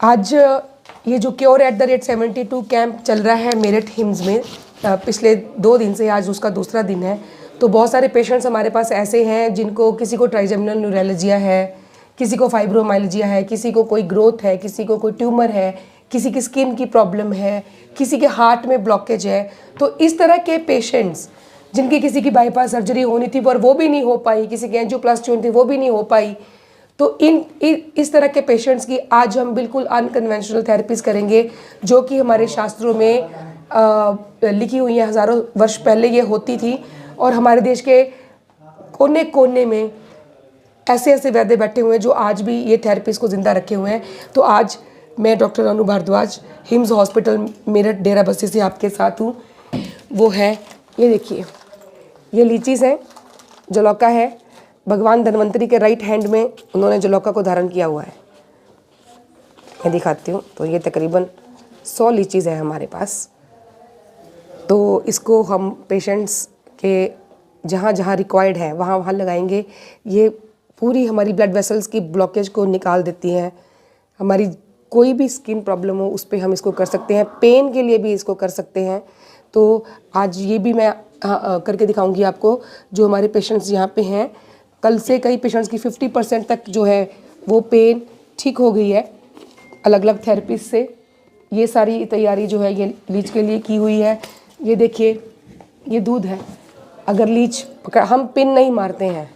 आज ये जो Cure@72 कैंप चल रहा है मेरठ हिम्स में, पिछले 2 दिन से, आज उसका दूसरा दिन है। तो बहुत सारे पेशेंट्स हमारे पास ऐसे हैं जिनको किसी को ट्राइजेमिनल न्यूरैल्जिया है, किसी को फाइब्रोमाइल्जिया है, किसी को कोई ग्रोथ है, किसी को कोई ट्यूमर है, किसी की स्किन की प्रॉब्लम है, किसी के हार्ट में ब्लॉकेज है। तो इस तरह के पेशेंट्स जिनकी किसी की बाईपास सर्जरी होनी थी पर वो भी नहीं हो पाई, किसी की एंजियोप्लास्टी होनी थी वो भी नहीं हो पाई, तो इस तरह के पेशेंट्स की आज हम बिल्कुल अनकन्वेंशनल थेरेपीज करेंगे, जो कि हमारे शास्त्रों में लिखी हुई हैं। हज़ारों वर्ष पहले ये होती थी और हमारे देश के कोने कोने में ऐसे ऐसे वैद्य बैठे हुए हैं जो आज भी ये थेरेपीज़ को ज़िंदा रखे हुए हैं। तो आज मैं डॉक्टर अनु भारद्वाज हिम्स हॉस्पिटल मेरठ डेरा बस्सी से आपके साथ हूँ। वो है, ये देखिए, ये लीचीज़ हैं, जलौका है। भगवान धन्वंतरी के राइट हैंड में उन्होंने जलौका को धारण किया हुआ है। मैं दिखाती हूँ। तो ये तकरीबन 100 लीचीज़ है हमारे पास। तो इसको हम पेशेंट्स के जहाँ जहाँ रिक्वायर्ड है वहाँ वहाँ लगाएंगे। ये पूरी हमारी ब्लड वेसल्स की ब्लॉकेज को निकाल देती हैं। हमारी कोई भी स्किन प्रॉब्लम हो उस पर हम इसको कर सकते हैं, पेन के लिए भी इसको कर सकते हैं। तो आज ये भी मैं करके दिखाऊंगी आपको। जो हमारे पेशेंट्स यहाँ पे हैं, कल से कई पेशेंट्स की 50% तक जो है वो पेन ठीक हो गई है अलग अलग थेरेपीज से। ये सारी तैयारी जो है ये लीच के लिए की हुई है। ये देखिए, ये दूध है। अगर लीच हम पिन नहीं मारते हैं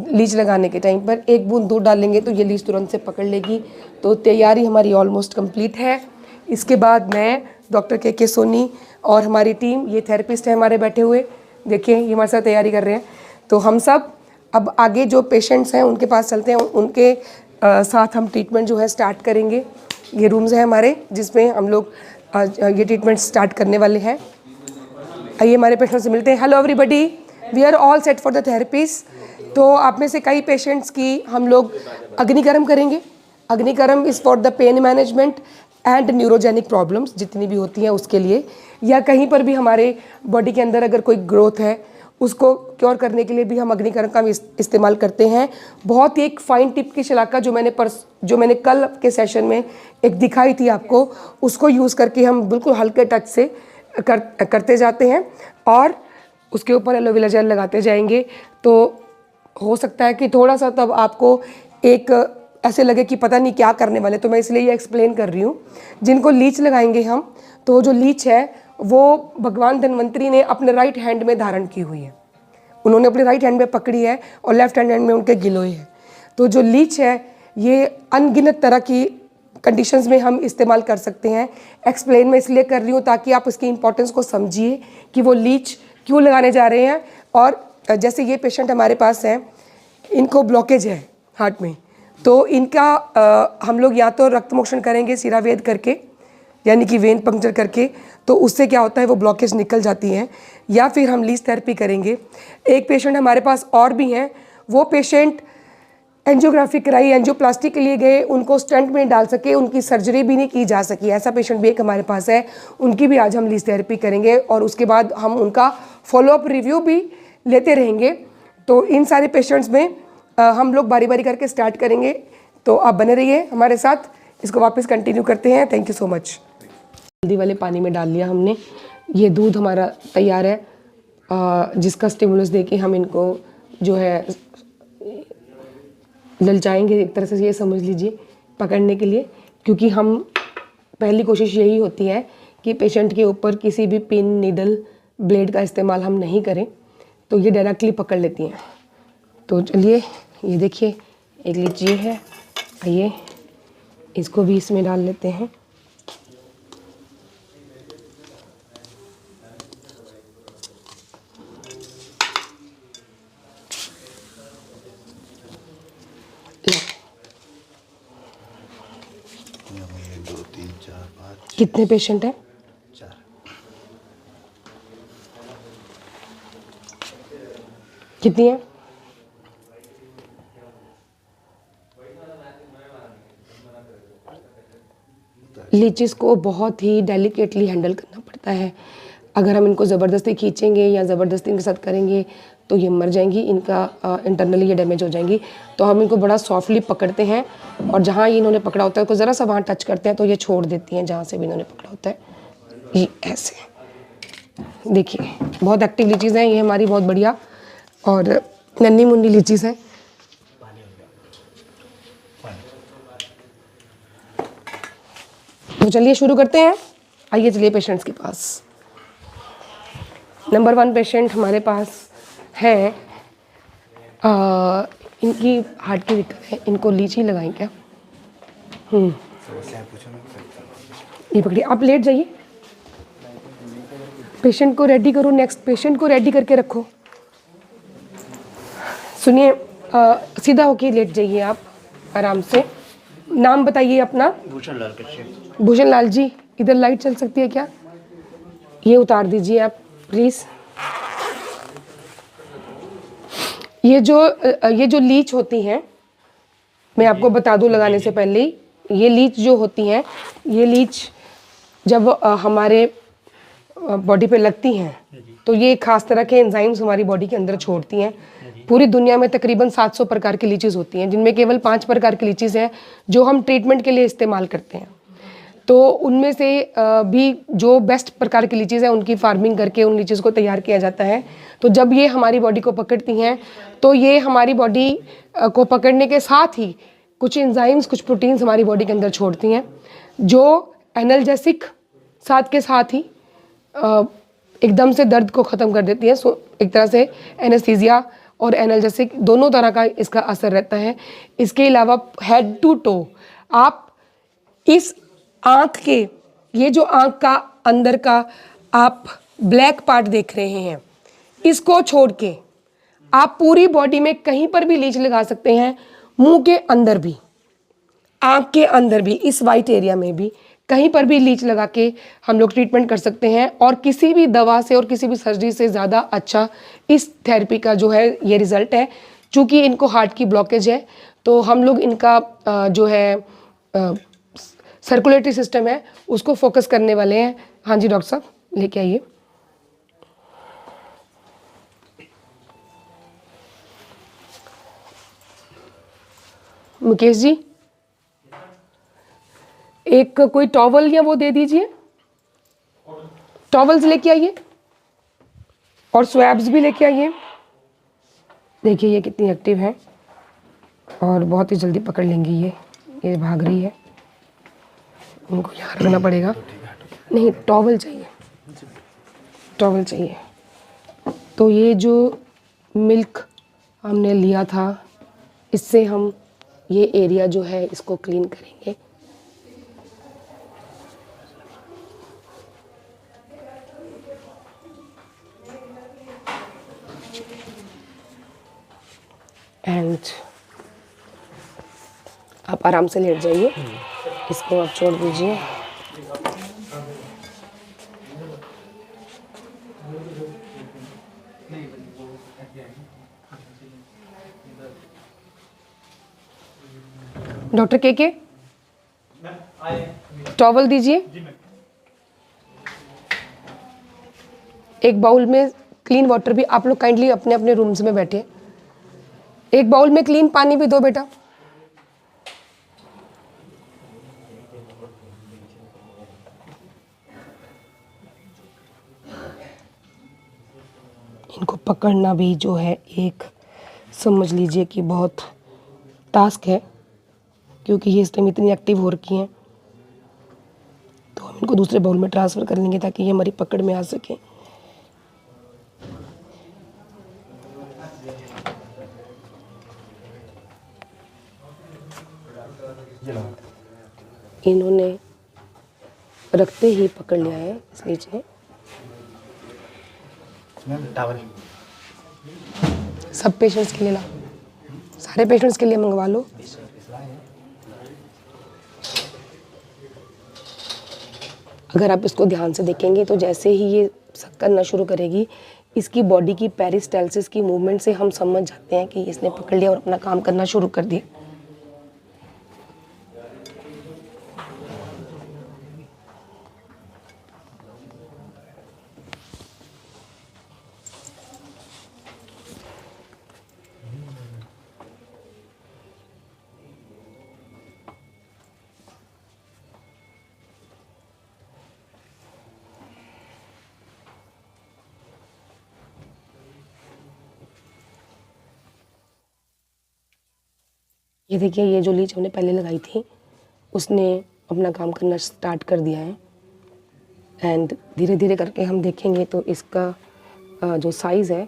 लीच लगाने के टाइम पर, एक बूंद दूध डालेंगे तो ये लीच तुरंत से पकड़ लेगी। तो तैयारी हमारी ऑलमोस्ट कंप्लीट है। इसके बाद मैं डॉक्टर के सोनी और हमारी टीम, ये थेरेपिस्ट है हमारे बैठे हुए, देखिए ये हमारे साथ तैयारी कर रहे हैं। तो हम सब अब आगे जो पेशेंट्स हैं उनके पास चलते हैं, उनके साथ हम ट्रीटमेंट जो है स्टार्ट करेंगे। ये रूम्स हैं हमारे जिसमें हम लोग ये ट्रीटमेंट स्टार्ट करने वाले हैं। आइए हमारे पेशेंट से मिलते हैं। Hello everybody, we are all set for the therapies. तो आप में से कई पेशेंट्स की हम लोग अग्निकर्म करेंगे। Agnikarma is for the pain management and neurogenic problems जितनी भी होती हैं उसके लिए, या कहीं पर भी हमारे बॉडी के अंदर अगर कोई ग्रोथ है उसको क्योर करने के लिए भी हम अग्निकर्म का इस्तेमाल करते हैं। बहुत ही एक फाइन टिप की शलाका जो मैंने कल के सेशन में एक दिखाई थी आपको, उसको यूज़ करके हम बिल्कुल हल्के टच से करते जाते हैं और उसके ऊपर एलोवेरा जेल लगाते जाएंगे। तो हो सकता है कि थोड़ा सा तब आपको एक ऐसे लगे कि पता नहीं क्या करने वाले, तो मैं इसलिए ये एक्सप्लेन कर रही हूँ। जिनको लीच लगाएंगे हम, तो जो लीच है वो भगवान धन्वंतरी ने अपने राइट हैंड में धारण की हुई है। उन्होंने अपने राइट हैंड में पकड़ी है और लेफ्ट हैंड में उनके गिलोय है। तो जो लीच है ये अनगिनत तरह की कंडीशंस में हम इस्तेमाल कर सकते हैं। एक्सप्लेन मैं इसलिए कर रही हूँ ताकि आप इसकी इंपॉर्टेंस को समझिए कि वो लीच क्यों लगाने जा रहे हैं। और जैसे ये पेशेंट हमारे पास हैं, इनको ब्लॉकेज है हार्ट में, तो इनका हम लोग या तो रक्त मोक्षण करेंगे सिरावेद करके, यानी कि वेन पंक्चर करके, तो उससे क्या होता है वो ब्लॉकेज निकल जाती हैं, या फिर हम लीच थेरेपी करेंगे। एक पेशेंट हमारे पास और भी हैं, वो पेशेंट एंजियोग्राफी कराई, एंजियोप्लास्टी के लिए गए, उनको स्टेंट में डाल सके, उनकी सर्जरी भी नहीं की जा सकी, ऐसा पेशेंट भी एक हमारे पास है। उनकी भी आज हम लीच थेरेपी करेंगे और उसके बाद हम उनका फॉलोअप रिव्यू भी लेते रहेंगे। तो इन सारे पेशेंट्स में हम लोग बारी बारी करके स्टार्ट करेंगे। तो आप बने रहिए हमारे साथ, इसको वापस कंटिन्यू करते हैं। Thank you so much. हल्दी वाले पानी में डाल लिया हमने। ये दूध हमारा तैयार है, जिसका स्टिमुलस देके हम इनको जो है ललचाएंगे, एक तरह से ये समझ लीजिए, पकड़ने के लिए। क्योंकि हम पहली कोशिश यही होती है कि पेशेंट के ऊपर किसी भी पिन, नीडल, ब्लेड का इस्तेमाल हम नहीं करें, तो ये डायरेक्टली पकड़ लेती हैं। तो चलिए, ये देखिए एक लीची है, आइए इसको भी इसमें डाल लेते हैं। कितने पेशेंट हैं? 4। कितनी है? लीचीज़ को बहुत ही डेलिकेटली हैंडल करना पड़ता है। अगर हम इनको ज़बरदस्ती खींचेंगे या ज़बरदस्ती इनके साथ करेंगे तो ये मर जाएंगी, इनका इंटरनली ये डैमेज हो जाएंगी। तो हम इनको बड़ा सॉफ्टली पकड़ते हैं और जहाँ ये इन्होंने पकड़ा होता है तो ज़रा सा वहाँ टच करते हैं तो ये छोड़ देती हैं जहाँ से भी इन्होंने पकड़ा होता है। ये ऐसे देखिए, बहुत एक्टिव लीचीज़ हैं ये हमारी, बहुत बढ़िया और नन्ही मुन्नी लीचीज़ हैं। तो चलिए शुरू करते हैं। आइए चलिए पेशेंट्स के पास। नंबर 1 पेशेंट हमारे पास है, इनकी हार्ट की दिक्कत है, इनको लीची लगाएं क्या? ये पकड़िए, आप लेट जाइए, पेशेंट को रेडी करो, नेक्स्ट पेशेंट को रेडी करके रखो। सुनिए, सीधा होके लेट जाइए आप आराम से। नाम बताइए अपना। भूषण लाल कश्यप। भूषण लाल जी, इधर लाइट चल सकती है क्या? ये उतार दीजिए आप प्लीज़। ये जो लीच होती हैं, मैं आपको बता दूं लगाने से पहले ही, ये लीच जो होती हैं, ये लीच जब हमारे बॉडी पे लगती हैं तो ये खास तरह के एंजाइम्स हमारी बॉडी के अंदर छोड़ती हैं। पूरी दुनिया में तकरीबन 700 प्रकार की लीचीज़ होती हैं, जिनमें केवल 5 प्रकार की लीचीज़ हैं जो हम ट्रीटमेंट के लिए इस्तेमाल करते हैं। तो उनमें से भी जो बेस्ट प्रकार की लीचीज़ है उनकी फार्मिंग करके उन लीचीज़ को तैयार किया जाता है। तो जब ये हमारी बॉडी को पकड़ती हैं तो ये हमारी बॉडी को पकड़ने के साथ ही कुछ एंजाइम्स, कुछ प्रोटीन्स हमारी बॉडी के अंदर छोड़ती हैं जो एनाल्जेसिक साथ के साथ ही एकदम से दर्द को ख़त्म कर देती है। सो एक तरह से एनेस्थीसिया और एनाल्जेसिक दोनों तरह का इसका असर रहता है। इसके अलावा हेड टू टो आप इस आँख के, ये जो आँख का अंदर का आप ब्लैक पार्ट देख रहे हैं, इसको छोड़ के आप पूरी बॉडी में कहीं पर भी लीच लगा सकते हैं। मुंह के अंदर भी, आँख के अंदर भी, इस वाइट एरिया में भी कहीं पर भी लीच लगा के हम लोग ट्रीटमेंट कर सकते हैं। और किसी भी दवा से और किसी भी सर्जरी से ज़्यादा अच्छा इस थेरेपी का जो है ये रिज़ल्ट है। चूँकि इनको हार्ट की ब्लॉकेज है तो हम लोग इनका जो है सर्कुलेटरी सिस्टम है उसको फोकस करने वाले हैं। हाँ जी डॉक्टर साहब, लेके आइए। मुकेश जी, एक कोई टॉवल या वो दे दीजिए, टॉवल्स लेके आइए और स्वैब्स भी लेके आइए। देखिए ये कितनी एक्टिव है और बहुत ही जल्दी पकड़ लेंगी ये भाग रही है, उनको यहाँ रखना पड़ेगा। नहीं, टॉवल चाहिए, टॉवल चाहिए। तो ये जो मिल्क हमने लिया था, इससे हम ये एरिया जो है इसको क्लीन करेंगे। एंड आप आराम से लेट जाइए, इसको आप छोड़ दीजिए। डॉक्टर के टॉवल दीजिए। एक बाउल में क्लीन वाटर भी, आप लोग काइंडली अपने अपने रूम्स में बैठे, एक बाउल में क्लीन पानी भी दो बेटा। इनको पकड़ना भी जो है एक समझ लीजिए कि बहुत टास्क है, क्योंकि ये इस टाइम इतनी एक्टिव हो रखी हैं। तो हम इनको दूसरे बाउल में ट्रांसफ़र कर लेंगे ताकि ये हमारी पकड़ में आ सके। इन्होंने रखते ही पकड़ लिया है इस लीच ने। सब पेशेंट्स के लिए ला, सारे पेशेंट्स के लिए मंगवा लो। अगर आप इसको ध्यान से देखेंगे तो जैसे ही ये सक करना शुरू करेगी, इसकी बॉडी की पेरिस्टालसिस की मूवमेंट से हम समझ जाते हैं कि इसने पकड़ लिया और अपना काम करना शुरू कर दिया। ये देखिए, ये जो लीच हमने पहले लगाई थी उसने अपना काम करना स्टार्ट कर दिया है। एंड धीरे धीरे करके हम देखेंगे तो इसका जो साइज़ है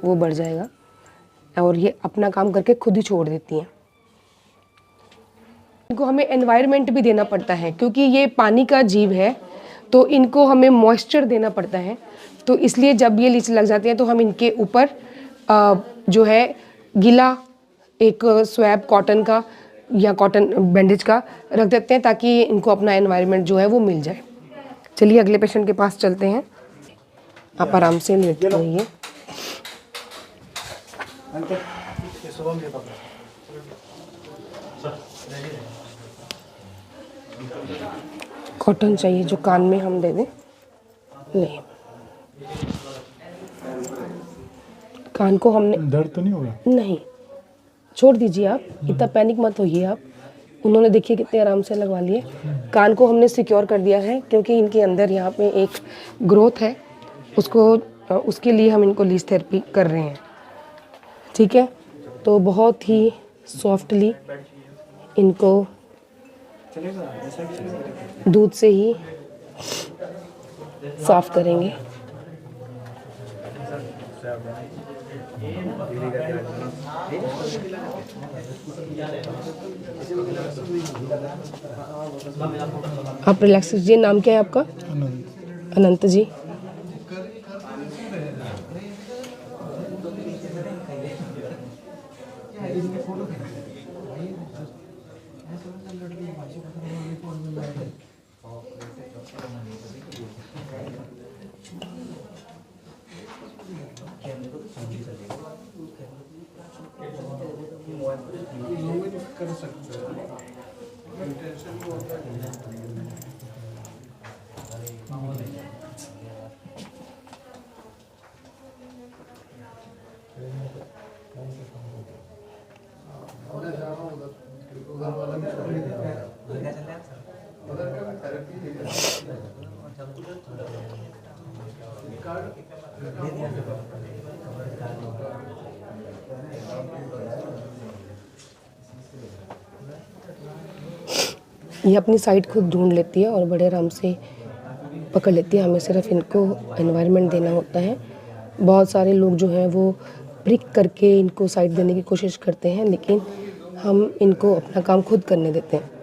वो बढ़ जाएगा और ये अपना काम करके खुद ही छोड़ देती हैं। इनको हमें एनवायरनमेंट भी देना पड़ता है क्योंकि ये पानी का जीव है, तो इनको हमें मॉइस्चर देना पड़ता है। तो इसलिए जब ये लीच लग जाती हैं तो हम इनके ऊपर जो है गीला एक स्वैब कॉटन का या कॉटन बैंडेज का रख देते हैं ताकि इनको अपना एनवायरनमेंट जो है वो मिल जाए। चलिए अगले पेशेंट के पास चलते हैं। आप आराम से लेट रहिए। कॉटन चाहिए जो कान में हम दे दें? नहीं, कान को हमने दर्द तो नहीं होगा? नहीं, छोड़ दीजिए आप, इतना पैनिक मत होइए आप। उन्होंने देखिए कितने आराम से लगवा लिए। कान को हमने सिक्योर कर दिया है क्योंकि इनके अंदर यहाँ पे एक ग्रोथ है, उसके लिए हम इनको लीच थेरेपी कर रहे हैं। ठीक है, तो बहुत ही सॉफ्टली इनको दूध से ही साफ करेंगे। आप रिलैक्स कीजिए। नाम क्या है आपका? अनंत जी। ये अपनी साइड खुद ढूंढ लेती है और बड़े आराम से पकड़ लेती है। हमें सिर्फ इनको एनवायरनमेंट देना होता है। बहुत सारे लोग जो हैं वो प्रिक करके इनको साइड देने की कोशिश करते हैं, लेकिन हम इनको अपना काम खुद करने देते हैं।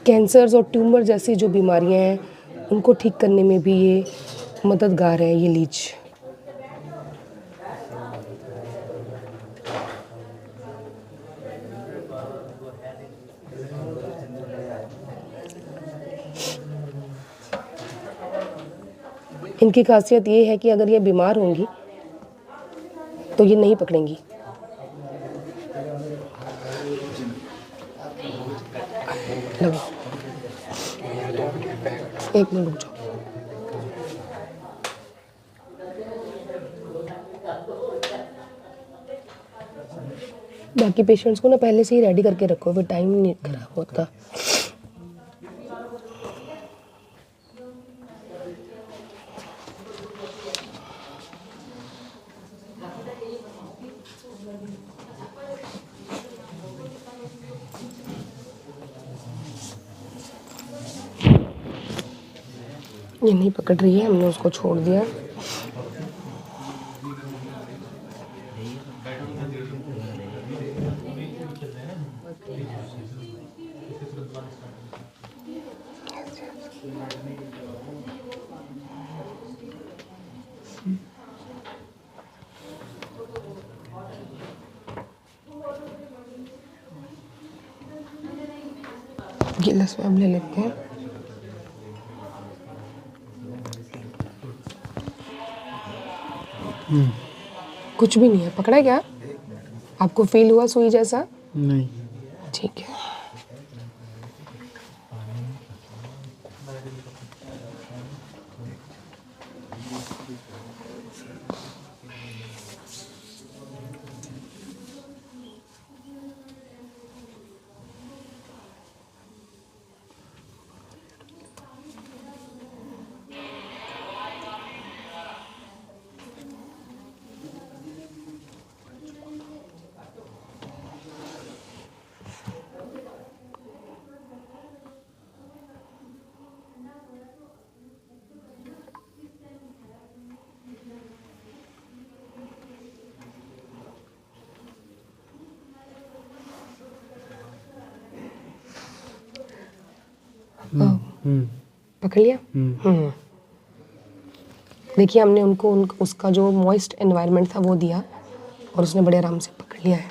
कैंसर्स और ट्यूमर जैसी जो बीमारियां हैं उनको ठीक करने में भी ये मददगार है, ये लीच। इनकी खासियत ये है कि अगर ये बीमार होंगी तो ये नहीं पकड़ेंगी। लगाओ, एक मिनट रुक जाओ। बाकी पेशेंट्स को ना पहले से ही रेडी करके रखो, फिर टाइम नहीं खराब होता। ये नहीं पकड़ रही है, हमने उसको छोड़ दिया। गीला स्वैब ले लेते हैं। कुछ भी नहीं है। पकड़ा है क्या? आपको फील हुआ सुई जैसा? नहीं। ठीक है। पकड़ लिया। देखिए हमने उनको उसका जो मॉइस्ट एनवायरनमेंट था वो दिया और उसने बड़े आराम से पकड़ लिया है।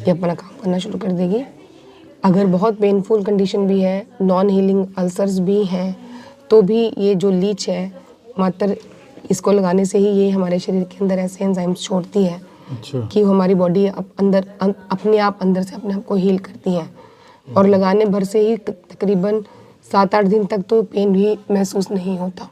ये अपना काम करना शुरू कर देगी। अगर बहुत पेनफुल कंडीशन भी है, नॉन हीलिंग अल्सर्स भी हैं, तो भी ये जो लीच है मात्र इसको लगाने से ही ये हमारे शरीर के अंदर ऐसे एंजाइम्स छोड़ती है कि हमारी बॉडी अपने आप अंदर से अपने आप को हील करती है। और लगाने भर से ही तकरीबन 7-8 दिन तक तो पेन भी महसूस नहीं होता।